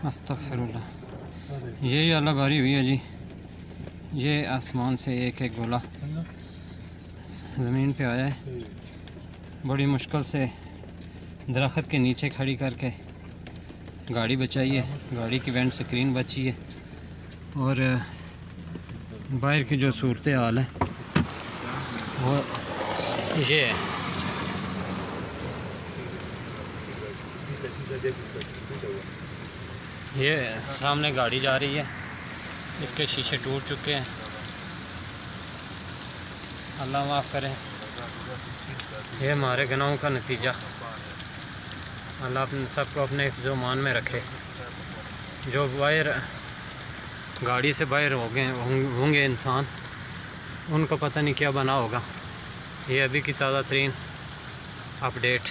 अस्तगफिरुल्लाह। ये अल्लाह बारी हुई है जी। ये आसमान से एक एक गोला ज़मीन पे आया है। बड़ी मुश्किल से दरख्त के नीचे खड़ी करके गाड़ी बचाई है। गाड़ी की वेंट स्क्रीन बची है और बाहर की जो सूरत हाल है वो ये है। ये सामने गाड़ी जा रही है, इसके शीशे टूट चुके हैं। अल्लाह माफ़ करे। ये हमारे गुनाहों का नतीजा। अल्लाह अपने सबको अपने हिफ्ज़-ओ-मान में रखे। जो बाहर गाड़ी से बाहर होंगे इंसान, उनको पता नहीं क्या बना होगा। ये अभी की ताज़ा तरीन अपडेट।